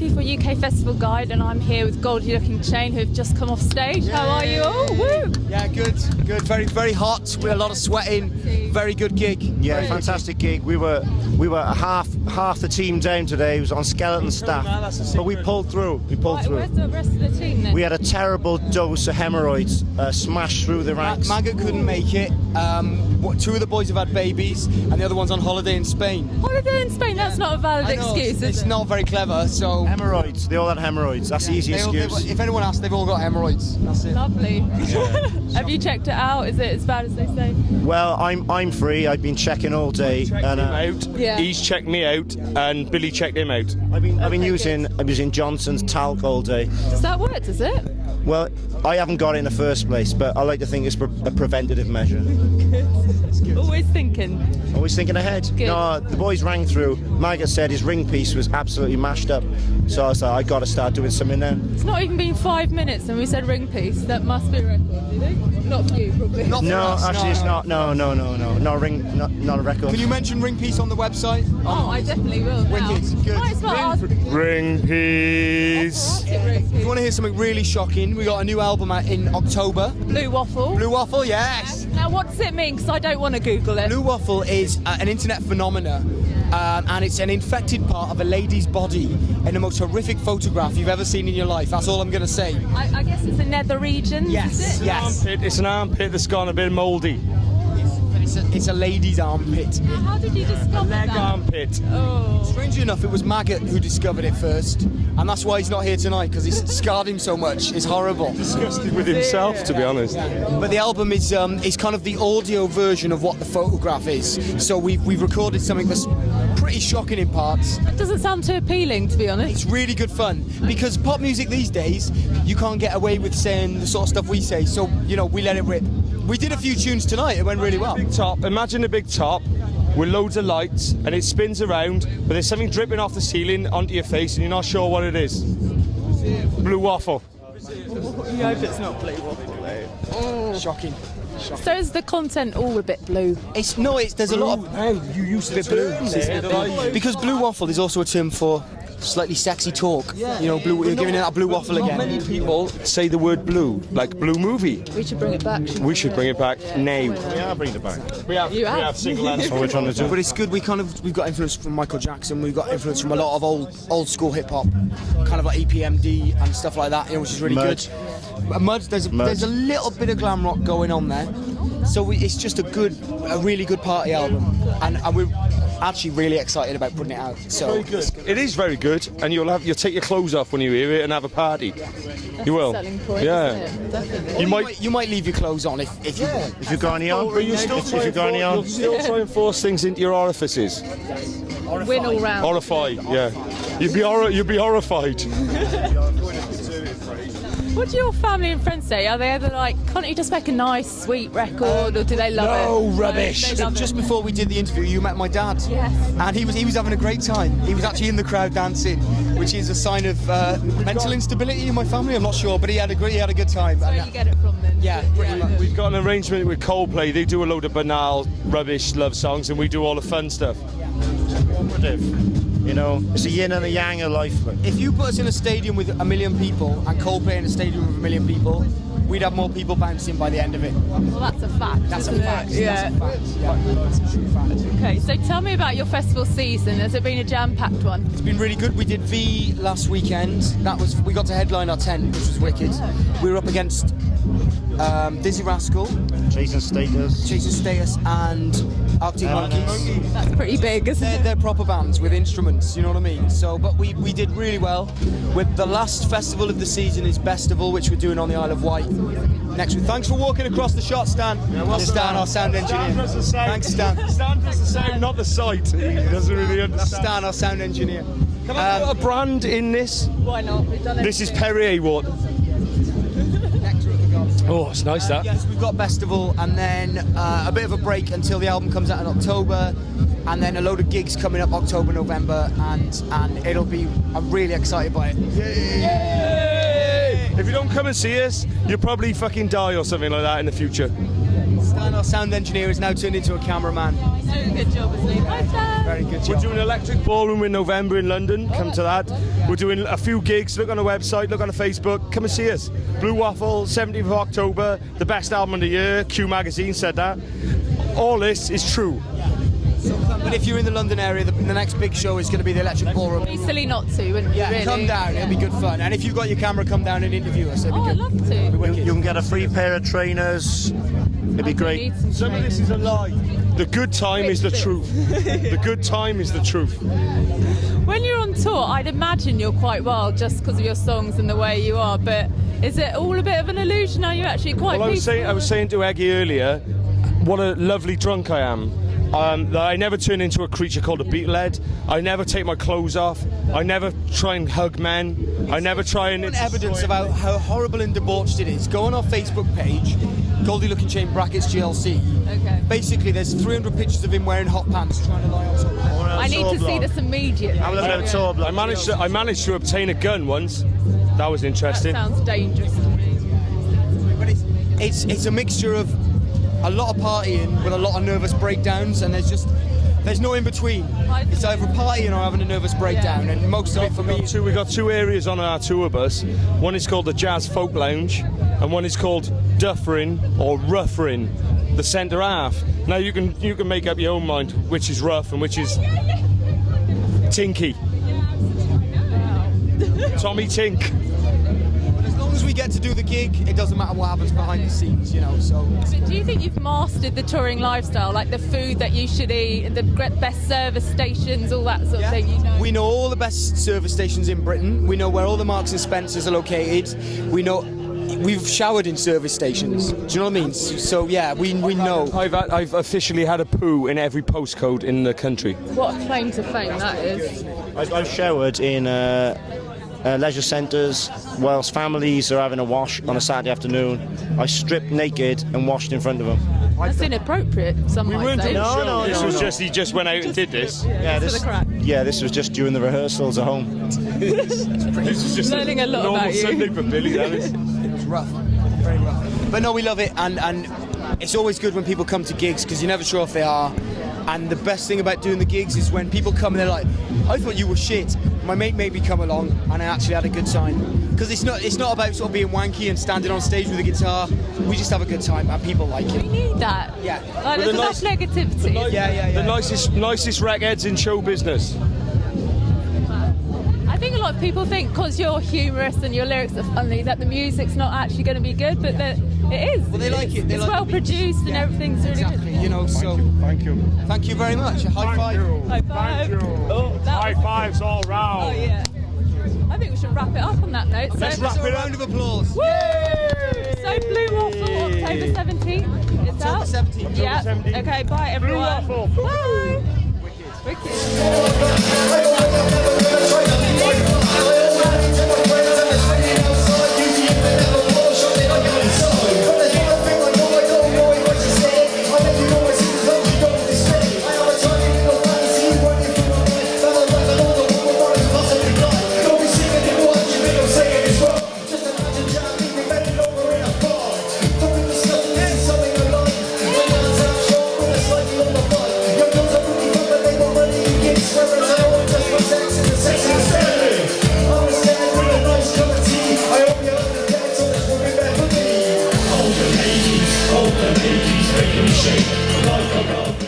Sophie for UK Festival Guide, and I'm here with Goldie, Lookin, who have just come off stage. Yay. How are you all? Woo! Yeah, good. Very, very hot. We had a lot of sweating. Very good gig. Yeah, fantastic gig. We were half the team down today. It was on skeleton staff, but we pulled through. Where's the rest of the team then? We had a terrible dose of hemorrhoids smashed through the ranks. Maggot couldn't make it. Two of the boys have had babies, and the other one's on holiday in Spain. Holiday in Spain? That's not a valid excuse, is It's it? not very clever, so... Hemorrhoids. They all had hemorrhoids. That's the easy excuse. If anyone asks, they've all got hemorrhoids. That's it. Lovely. Have you checked it out? Is it as bad as they say? Well, I'm free. I've been checking all day. Yeah. He's checked me out, and Billy checked him out. I've been using Johnson's talc all day. Does that work, does it? Well, I haven't got it in the first place, but I like to think it's a preventative measure. Always thinking. Always thinking ahead. Good. No, the boys rang through. Maggot said his ring piece was absolutely mashed up. So I was like, I got to start doing something now. It's not even been 5 minutes and we said ring piece. That must be a record, do you think? Not for you, probably. Not for No, us, actually, it's not. No. Not a record. Can you mention Ring Piece on the website? Oh, I definitely will now. Wicked. Good. Might as well ask. Ring piece. If you want to hear something really shocking, we got a new album out in October. Blue Waffle. Blue Waffle, yes. Now, what does it mean? Because I don't want to Google it. Blue Waffle is an internet phenomena, and it's an infected part of a lady's body in the most horrific photograph you've ever seen in your life. That's all I'm going to say. I guess it's a nether region, Yes, is it? yes. It's an armpit that's gone a bit mouldy. It's a lady's armpit. Now, how did you discover Leg that? armpit. Oh. Strangely enough, it was Maggot who discovered it first, and that's why he's not here tonight, because it's scarred him so much. It's horrible. Disgusted with himself, to be honest. But the album is kind of the audio version of what the photograph is. So we've recorded something that's pretty shocking in parts. It doesn't sound too appealing, to be honest. It's really good fun, because pop music these days, you can't get away with saying the sort of stuff we say, so, we let it rip. We did a few tunes tonight, it went really well. Big top. Imagine a big top with loads of lights, and it spins around, but there's something dripping off the ceiling onto your face, and you're not sure what it is. Blue waffle. You hope it's not blue waffle. Shocking. So is the content all a bit blue? There's a lot of... Hey, you used bit blue. Because blue waffle is also a term for slightly sexy talk. Blue. You're giving it that blue waffle Not again. many people say the word blue, like blue movie. We should bring it back. We should bring it back now. Yeah, bring it back. We have single answer. What we're trying to do. But it's good. We've got influence from Michael Jackson. We've got influence from a lot of old school hip hop, kind of like EPMD and stuff like that. Which is really Mud. good. Mud. There's a little bit of glam rock going on there. So it's just a really good party album, and we're actually really excited about putting it out. So Very good. It is very good, and you'll take your clothes off when you hear it and have a party. You will. Selling point, Yeah. isn't it? Definitely. you might leave your clothes on if you want. If you've got any on, But you'll still try and force things into your orifices. Win all round. Horrified, yeah. You'd be horrified. What do your family and friends say? Are they ever like, can't you just make a nice, sweet record, or do they love it? no, rubbish. They love Just it. before we did the interview, you met my dad. Yes. And he was having a great time. He was actually in the crowd dancing, which is a sign of mental instability in my family. I'm not sure, but he had a good time. Where you get it from then? Yeah, pretty much. We've got an arrangement with Coldplay. They do a load of banal, rubbish love songs, and we do all the fun stuff. It's a yin and a yang of life. If you put us in a stadium with 1 million people and Coldplay in a stadium with 1 million people, we'd have more people bouncing by the end of it. Well, that's a fact. That's a isn't fact. It? Yeah. That's a fact. Yeah, that's a true fact. Okay, so tell me about your festival season. Has it been a jam-packed one? It's been really good. We did V last weekend. We got to headline our tent, which was wicked. We were up against Dizzy Rascal, Jason Status, and Arctic Monkeys. That's pretty big, isn't it? They're proper bands with instruments, you know what I mean? So, but we did really well. With the last festival of the season is Bestival, which we're doing on the Isle of Wight next week. Thanks for walking across the shot, Stan. Stan, our sound engineer. Thanks, Stan. Stan does the sound, not the sight. He doesn't really That's understand. Stan, our sound engineer. Can I put a brand in this? Why not? We've done This is everything. Perrier water. Oh, it's nice that. Yes, we've got Bestival, and then a bit of a break until the album comes out in October, and then a load of gigs coming up October, November, and it'll be. I'm really excited by it. Yay! If you don't come and see us, you'll probably fucking die or something like that in the future. Stan, our sound engineer, is now turned into a cameraman. He's doing a good job, isn't he? Hi, Stan. Very good We're job. doing Electric Ballroom in November in London. Come to that. We're doing a few gigs. Look on the website, look on the Facebook. Come and see us. Blue Waffle, 17th of October, the best album of the year. Q Magazine said that. All this is true. But if you're in the London area, the next big show is going to be the Electric Ballroom. It'd be silly not to, wouldn't you, Yeah, really? come down. It'll be good fun. And if you've got your camera, come down and interview us. It'll be Oh, I'd good. love to. It'll be wicked. You can get a free pair of trainers. It'd be great. Some of this is a lie. The good time is the truth. The good time is the truth. When you're on tour, I'd imagine you're quite wild just because of your songs and the way you are, but is it all a bit of an illusion? Are you actually quite Well, peaceful? I was saying to Eggy earlier, what a lovely drunk I am. That I never turn into a creature called a beetlehead. I never take my clothes off. I never try and hug men. I never try and... Evidence about how horrible and debauched it is. Go on our Facebook page, Goldie Lookin brackets GLC. Okay. Basically, there's 300 pictures of him wearing hot pants trying to lie on top of it. I need to see this immediately. I'm looking at a tour block. I managed to obtain a gun once. That was That interesting. sounds dangerous to me. But it's a mixture of a lot of partying with a lot of nervous breakdowns, and there's no in between. It's either partying or having a nervous breakdown, and most of it for me. We got two areas on our tour bus. One is called the Jazz Folk Lounge, and one is called Dufferin or Ruffering, the centre half. Now you can make up your own mind which is rough and which is tinky. Tommy Tink. But as long as we get to do the gig, it doesn't matter what happens behind the scenes, you know. So But do you think you've mastered the touring lifestyle, like the food that you should eat, the best service stations, all that sort of thing? You know? we know all the best service stations in Britain. We know where all the Marks and Spencers are located. We've showered in service stations. Do you know what I mean? So yeah, we know. I've officially had a poo in every postcode in the country. What a claim to fame that is. I've showered in leisure centres whilst families are having a wash on a Saturday afternoon. I stripped naked and washed in front of them. That's inappropriate, some might say. No, This no, was no. just he just went out and did this. Yeah, For the crack. this was just during the rehearsals at home. This is just Learning a lot normal about you. Sunday for Billy. That is. It's rough, very rough. But no, we love it, and it's always good when people come to gigs because you're never sure if they are. And the best thing about doing the gigs is when people come and they're like, "I thought you were shit." My mate made me come along, and I actually had a good time. Because it's not about sort of being wanky and standing on stage with a guitar. We just have a good time, and people like We it. need that. Yeah. Like, there's enough negativity. Yeah. The nicest ragheads in show business. I think a lot of people think because you're humorous and your lyrics are funny that the music's not actually going to be good, but it is. Well, they like it. They It's like well the beats. produced and Yeah, everything's really exactly. good. You know, so Thank you. thank you very much. A high five. High five. Oh, that High was- fives all Oh round. yeah. I think we should wrap it up on that note. Let's So, wrap So a it up. round of applause. Woo! So Blue Waffle, October 17th. It's October out. 17th. Yeah. 17th. Okay. Bye everyone. Waffle. Bye. Wicked. Making me shake like a rock.